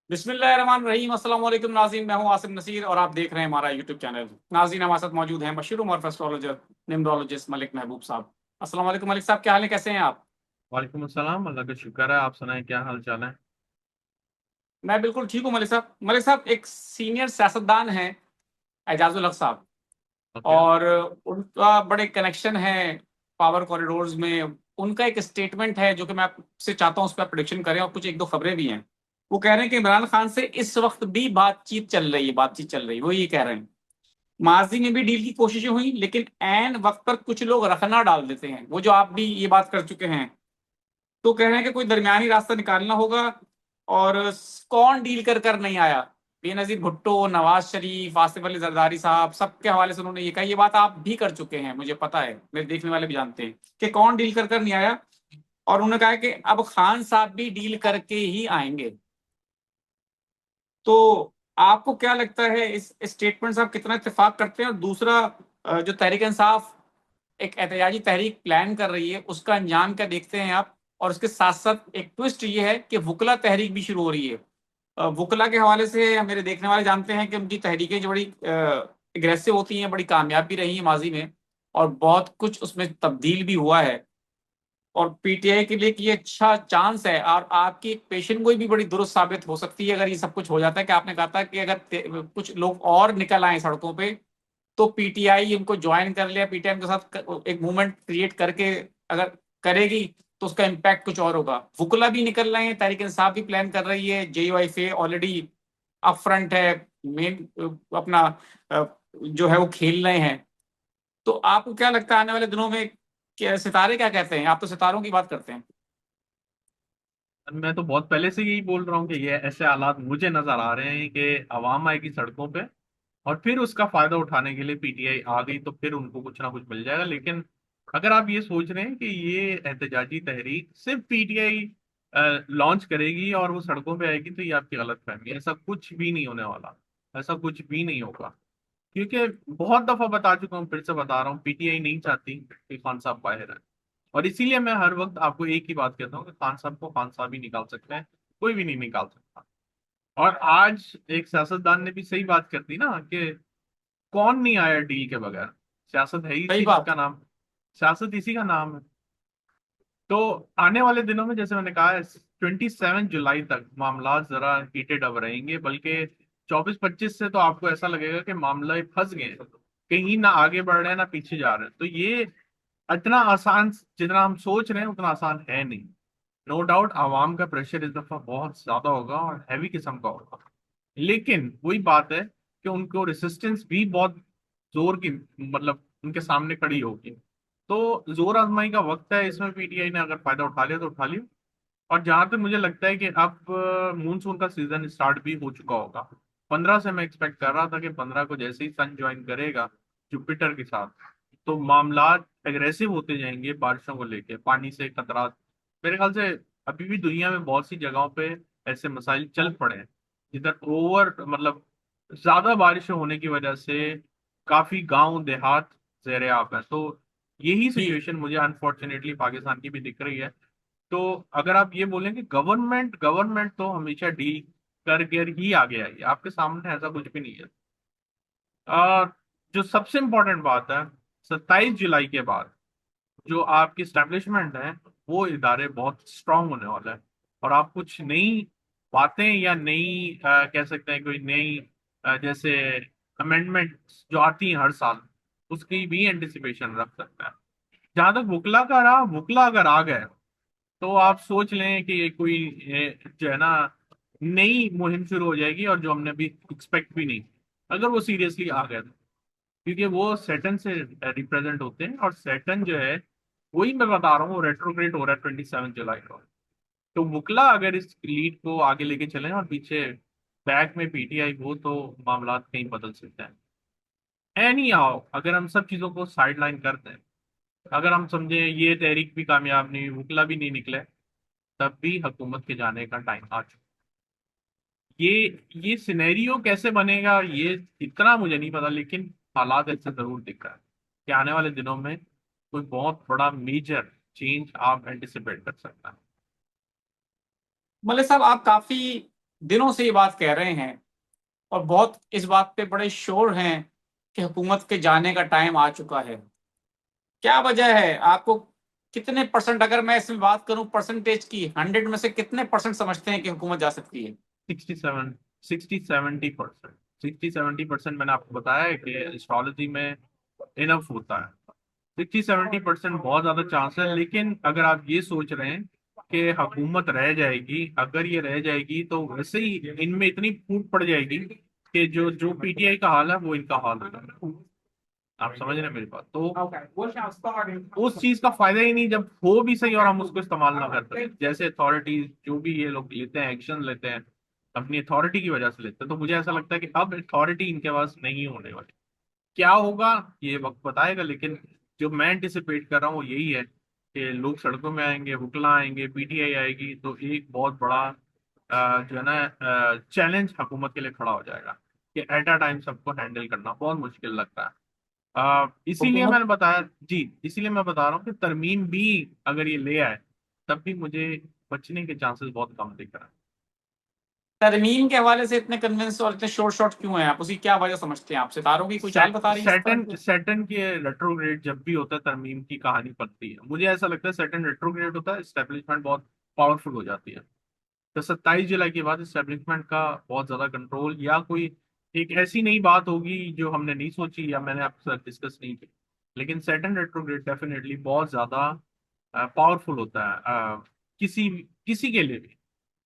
बिस्मिल्लाहिर्रहमानिर्रहीम। अस्सलाम वालेकुम नाज़रीन, मैं हूं आसिम नसीर और आप देख रहे हैं हमारा यूट्यूब चैनल। नाज़रीन, हमारे साथ मौजूद हैं मशहूर उमर एस्ट्रोलॉजर निम्रोलॉजिस्ट मलिक महबूब साहब। अस्सलाम वालेकुम मलिक साहब, क्या हाल है, कैसे हैं आप? वालेकुम अस्सलाम। अल्लाह का शुक्र है। आप सुनाएं, क्या हाल चाल है? मैं बिल्कुल ठीक हूं मलिक साहब। मलिक साहब, एक सीनियर सियासतदान हैं एजाजुल हक साहब, ओके। और उनका बड़े कनेक्शन है पावर कॉरिडोर्स में। उनका एक स्टेटमेंट है जो कि मैं आपसे चाहता हूं उस पर प्रोडिक्शन करें, और कुछ एक दो खबरें भी हैं। वो कह रहे हैं कि इमरान खान से इस वक्त भी बातचीत चल रही है। वो ये कह रहे हैं माजी में भी डील की कोशिशें हुई, लेकिन एन वक्त पर कुछ लोग रखना डाल देते हैं। वो जो आप भी ये बात कर चुके हैं, तो कह रहे हैं कि कोई दरमियानी रास्ता निकालना होगा। और कौन डील कर कर नहीं आया? बेनजीर भुट्टो, नवाज शरीफ, आसिफ अली जरदारी साहब, सबके हवाले से उन्होंने ये कहा। ये बात आप भी कर चुके हैं, मुझे पता है, मेरे देखने वाले भी जानते हैं कि कौन डील कर कर नहीं आया। और उन्होंने कहा है कि अब खान साहब भी डील करके ही आएंगे। तो आपको क्या लगता है, इस स्टेटमेंट से आप कितना इत्तेफाक करते हैं? और दूसरा, जो तहरीक इंसाफ एक एहतजाजी तहरीक प्लान कर रही है, उसका अंजाम क्या देखते हैं आप? और उसके साथ साथ एक ट्विस्ट ये है कि वुकला तहरीक भी शुरू हो रही है। वुकला के हवाले से मेरे देखने वाले जानते हैं कि उनकी तहरीकें जो बड़ी एग्रेसिव होती हैं, बड़ी कामयाब भी रही हैं माजी में, और बहुत कुछ उसमें तब्दील भी हुआ है। और पीटीआई के लिए कि ये अच्छा चांस है, और आपकी एक पेशेंट गोई भी बड़ी दुरुस्त साबित हो सकती है अगर ये सब कुछ हो जाता है। कि आपने कहा था कि अगर कुछ लोग और निकल आए सड़कों पे, तो पीटीआई उनको ज्वाइन कर लिया, पीटीआई के साथ एक मूवमेंट क्रिएट करके अगर करेगी, तो उसका इम्पैक्ट कुछ और होगा। वुकला भी निकल रहे हैं, तहरीक इंसाफ भी प्लान कर रही है, जेयूआईफे ऑलरेडी अप फ्रंट है, मेन अपना जो है वो खेल रहे हैं। तो आपको क्या लगता है आने वाले दिनों में, क्या सितारे क्या कहते हैं? आप तो सितारों की बात करते हैं। मैं तो बहुत पहले से यही बोल रहा हूँ कि ये ऐसे हालात मुझे नजर आ रहे हैं कि आवाम आएगी सड़कों पे और फिर उसका फायदा उठाने के लिए पीटीआई आ गई तो फिर उनको कुछ ना कुछ मिल जाएगा। लेकिन अगर आप ये सोच रहे हैं कि ये एहतजाजी तहरीक सिर्फ पीटीआई लॉन्च करेगी और वो सड़कों पे आएगी, तो ये आपकी गलत फहमी है। ऐसा कुछ भी नहीं होने वाला। ऐसा कुछ भी नहीं होगा। क्योंकि बहुत दफा बता चुका हूँ, फिर से बता रहा हूँ, पीटीआई नहीं चाहती कि खान साहब बाहर आए। और इसीलिए मैं हर वक्त आपको एक ही बात कहता हूँ कि खान साहब को खान साहब ही निकाल सकते हैं, कोई भी नहीं निकाल सकता। और आज एक सियासतदान ने भी सही बात कर दी ना कि कौन नहीं आया डील के बगैर। सियासत है ही सही इसी बात। का नाम। सियासत इसी का नाम है। तो आने वाले दिनों में जैसे मैंने कहा है, 27 जुलाई तक मामला जरा हीटेड अब रहेंगे, बल्कि 24-25 से तो आपको ऐसा लगेगा कि मामला फंस गए हैं। कहीं ना आगे बढ़ रहे हैं ना पीछे जा रहे हैं। तो ये इतना आसान जितना हम सोच रहे हैं उतना आसान है नहीं। नो डाउट आवाम का प्रेशर इस दफा बहुत ज्यादा होगा और हैवी किस्म का होगा। लेकिन वही बात है कि उनको रेसिस्टेंस भी बहुत जोर की, मतलब उनके सामने खड़ी होगी। तो जोर आजमाई का वक्त है इसमें। पीटीआई ने अगर फायदा उठा लिया तो उठा लिया। और जहां तक मुझे लगता है कि अब मूनसून का सीजन स्टार्ट भी हो चुका होगा। 15 से मैं एक्सपेक्ट कर रहा था कि 15 को जैसे ही सन ज्वाइन करेगा जुपिटर के साथ, तो मामला एग्रेसिव होते जाएंगे बारिशों को लेके, पानी से खतरा। मेरे ख्याल से अभी भी दुनिया में बहुत सी जगहों पे ऐसे मसाइल चल पड़े हैं जिधर ओवर, मतलब ज्यादा बारिश होने की वजह से काफी गांव देहात ज़ेरे आब है। तो यही जी। सिचुएशन मुझे अनफॉर्चुनेटली पाकिस्तान की भी दिख रही है। तो अगर आप ये बोलें कि गवर्नमेंट गवर्नमेंट तो हमेशा डील करके ही आगे आई है, आपके सामने ऐसा कुछ भी नहीं है। और जो सबसे इम्पोर्टेंट बात है, 27 जुलाई के बाद जो आपकी स्टैब्लिशमेंट है, वो इदारे बहुत स्ट्रांग होने वाला है। और आप कुछ नई बातें या नई कह सकते हैं कोई नई जैसे अमेंडमेंट जो आती हैं हर साल, उसकी भी एंटिसिपेशन रख सकते हैं। जहां तक बुकला का रहा, बुकला अगर आ गए तो आप सोच लें कि ये कोई जो है ना नई मुहिम शुरू हो जाएगी, और जो हमने अभी एक्सपेक्ट भी नहीं, अगर वो सीरियसली आ गए तो। क्योंकि वो सैटर्न से रिप्रेजेंट होते हैं, और सैटर्न जो है, वही मैं बता रहा हूँ, वो रेट्रोग्रेड हो रहा है 27 जुलाई को। तो बुकला अगर इस लीड को आगे लेके चलें और पीछे बैक में पीटीआई हो, तो मामला कहीं बदल सकते हैं। एनी आओ, अगर हम सब चीजों को साइड लाइन करते हैं, अगर हम समझे ये तहरीक भी कामयाब नहीं हुई, बुकला भी नहीं निकले, तब भी हुकूमत के जाने का टाइम आ चुका। ये सिनेरियो कैसे बनेगा ये इतना मुझे नहीं पता, लेकिन हालात ऐसे जरूर दिख रहा है कि आने वाले दिनों में कोई बहुत बड़ा मेजर चेंज आप एंटिसिपेट कर सकते हैं। मलिक साहब, आप काफी दिनों से ये बात कह रहे हैं और बहुत इस बात पे बड़े श्योर हैं कि हुकूमत के जाने का टाइम आ चुका है। क्या वजह है आपको? कितने परसेंट, अगर मैं इसमें बात करूं परसेंटेज की, 100 में से कितने परसेंट समझते हैं कि हुकूमत जा सकती है? 67, 60-70%, 60-70% मैंने आपको बताया है कि एस्ट्रोलॉजी में इनफ होता है। 60-70% बहुत ज्यादा चांस है, लेकिन अगर आप ये सोच रहे हैं कि हुकूमत रह जाएगी, अगर ये रह जाएगी तो वैसे ही इनमें इतनी फूट पड़ जाएगी कि जो जो पीटीआई का हाल है वो इनका हाल होगा। आप समझ रहे हैं मेरी बात? तो उस चीज का फायदा ही नहीं जब हो भी सही और हम उसको इस्तेमाल ना कर सकें। जैसे अथॉरिटीज जो भी ये लोग लेते हैं, एक्शन लेते हैं, अपनी अथॉरिटी की वजह से लेते हैं, तो मुझे ऐसा लगता है कि अब अथॉरिटी इनके पास नहीं होने वाली। क्या होगा ये वक्त बताएगा, लेकिन जो मैं एंटिसिपेट कर रहा हूँ वो यही है कि लोग सड़कों में आएंगे, वकला आएंगे, पीटीआई आएगी, तो एक बहुत बड़ा जो है ना चैलेंज हुकूमत के लिए खड़ा हो जाएगा कि एट अ टाइम सबको हैंडल करना बहुत मुश्किल लगता है। इसीलिए हुकूमत मैंने बताया जी, इसीलिए मैं बता रहा हूँ कि तरमीम भी अगर ये ले आए तब भी मुझे बचने के चांसेस बहुत कम दिख रहा है। तरमीम के हवाले से इतने कन्विंस और इतने शॉर्ट शॉर्ट क्यों हैं आप? उसकी क्या वजह समझते हैं? आप सितारों की कोई चाल बता रही है इस तरह सैटन की? सैटन के रेट्रोग्रेड जब भी होता है तरमीम की कहानी बनती है। मुझे ऐसा लगता है सैटन रेट्रोग्रेड होता है, एस्टेब्लिशमेंट बहुत पावरफुल हो जाती है। तो 27 जुलाई के बाद एस्टेब्लिशमेंट का बहुत ज्यादा कंट्रोल, या कोई एक ऐसी नई बात होगी जो हमने नहीं सोची या मैंने आपके साथ डिस्कस नहीं की, लेकिन सैटर्न रेट्रोग्रेड डेफिनेटली बहुत ज्यादा पावरफुल होता है किसी किसी के लिए भी।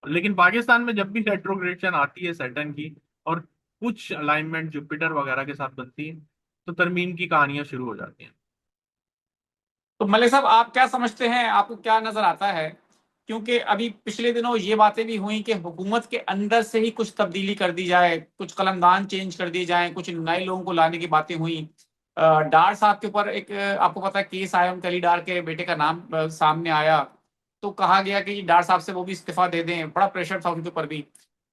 लेकिन पाकिस्तान में जब भी रेट्रोग्रेशन आती है सैटर्न की, और कुछ अलाइनमेंट जुपिटर वगैरह के साथ बनती है, तो तरमीम की कहानियां शुरू हो जाती हैं। तो मलिक साहब, आप क्या समझते हैं, आपको क्या नजर आता है? क्योंकि अभी पिछले दिनों ये बातें भी हुई कि हुकूमत के अंदर से ही कुछ तब्दीली कर दी जाए, कुछ कलमदान चेंज कर दिए जाए, कुछ नए लोगों को लाने की बातें हुई। डार साहब के ऊपर एक आपको पता है केस आया, उनके अली डार के बेटे का नाम सामने आया। तो कहा गया कि डार साहब से वो भी इस्तीफा दे दें, बड़ा प्रेशर था उनके ऊपर भी।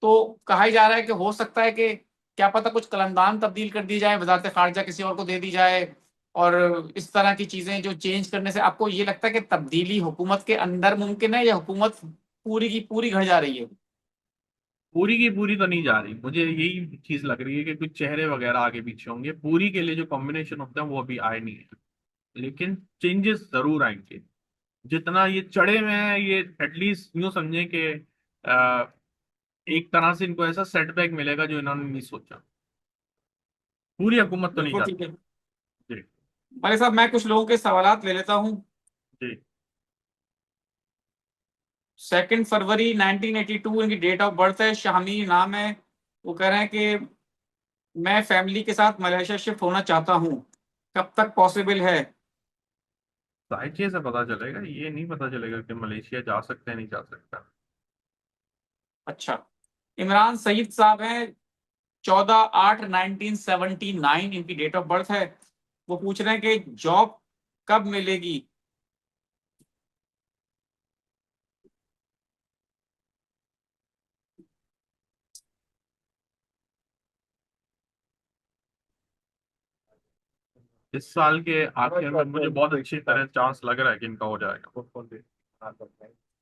तो कहा ही जा रहा है कि हो सकता है कि क्या पता कुछ कलमदान तब्दील कर दी जाए, वजारत खारजा किसी और को दे दी जाए, और इस तरह की चीजें जो चेंज करने से आपको ये लगता है कि तब्दीली हुकूमत के अंदर मुमकिन है, या हुकूमत पूरी की पूरी घर जा रही है? पूरी की पूरी तो नहीं जा रही, मुझे यही चीज लग रही है कि कुछ चेहरे वगैरह आगे पीछे होंगे। पूरी के लिए जो कॉम्बिनेशन होता है वो अभी आए नहीं है, लेकिन चेंजेस जरूर आएंगे। जितना ये चढ़े हुए हैं, ये एटलीस्ट यूं समझे कि अ, एक तरह से इनको ऐसा सेटबैक मिलेगा जो इन्होंने नहीं सोचा। पूरी हुकूमत तो नहीं बिल्कुल ठीक जाती। है। जी। भाई साहब, मैं कुछ लोगों के सवालात ले लेता हूँ। जी। 2 फरवरी 1982 इनकी डेट ऑफ बर्थ है, शामी नाम है। वो कह रहे हैं कि मैं फैमिली के साथ मलेशिया शिफ्ट होना चाहता हूँ, कब तक पॉसिबल है? साइकिल से पता चलेगा, ये नहीं पता चलेगा कि मलेशिया जा सकते हैं नहीं जा सकता। अच्छा। इमरान सईद साहब हैं, 14/8/1979 इनकी डेट ऑफ बर्थ है। वो पूछ रहे हैं कि जॉब कब मिलेगी? इस साल के आखिर में मुझे बहुत अच्छी तरह चांस लग रहा है कि इनका हो जाएगा।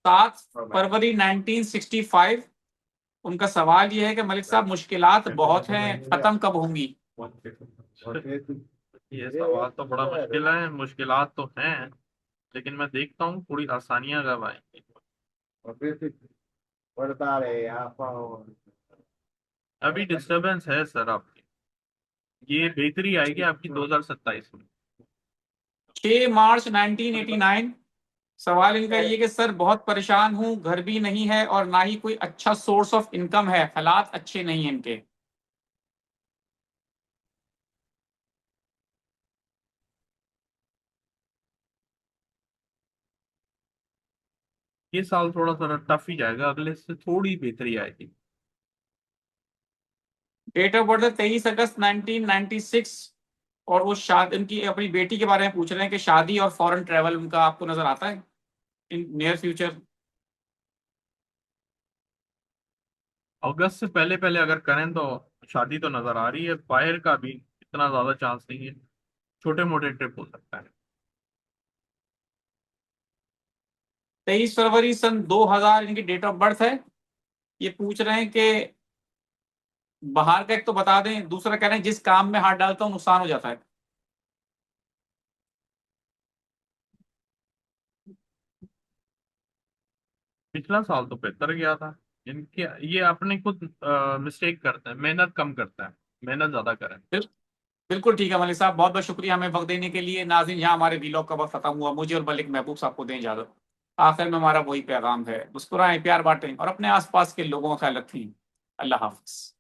7 फरवरी 1965। उनका सवाल ये है कि मलिक साहब, मुश्किलात बहुत हैं, खत्म कब होंगी? ये सवाल तो बड़ा मुश्किल है, मुश्किलात तो हैं, लेकिन मैं देखता हूँ थोड़ी आसानियां कब आएंगी। अभी डिस्टरबेंस है सर आपकी, ये बेहतरी आएगी आपकी 2027 में। 6 मार्च 1989। सवाल इनका ये कि सर बहुत परेशान हूँ, घर भी नहीं है और ना ही कोई अच्छा सोर्स ऑफ इनकम है, हालात अच्छे नहीं हैं इनके। ये साल थोड़ा सा टफ ही जाएगा, अगले से थोड़ी बेहतरी आएगी। डेट ऑफ बर्थ है 23 अगस्त 1996। और वो शादी, उनकी अपनी बेटी के बारे में पूछ रहे हैं कि शादी और फॉरेन ट्रेवल उनका आपको नजर आता है इन नियर फ्यूचर? अगस्त से पहले पहले अगर करें तो शादी तो नजर आ रही है, बाहर का भी इतना ज्यादा चांस नहीं है, छोटे मोटे ट्रिप हो सकता है। 23 फरवरी सन 2000 इनकी डेट ऑफ बर्थ है। ये पूछ रहे हैं कि बाहर का एक तो बता दें, दूसरा कह रहे हैं जिस काम में हाथ डालता हूँ नुकसान हो जाता है। पिछला साल तो बेहतर गया था। इनके ये अपने खुद मिस्टेक करते हैं, मेहनत कम करते हैं, मेहनत ज्यादा करें। बिल- बिल्कुल ठीक है मलिक साहब, बहुत बहुत शुक्रिया हमें वक्त देने के लिए। नाज़रीन, यहाँ हमारे वीलॉग का वक्त खत्म हुआ। मुझे और मलिक महबूब साहब को दें इजाजत। आखिर में हमारा वही पैगाम है, मुस्कुराएं, प्यार बांटें और अपने आसपास के लोगों का ख्याल रखें। अल्लाह हाफिज।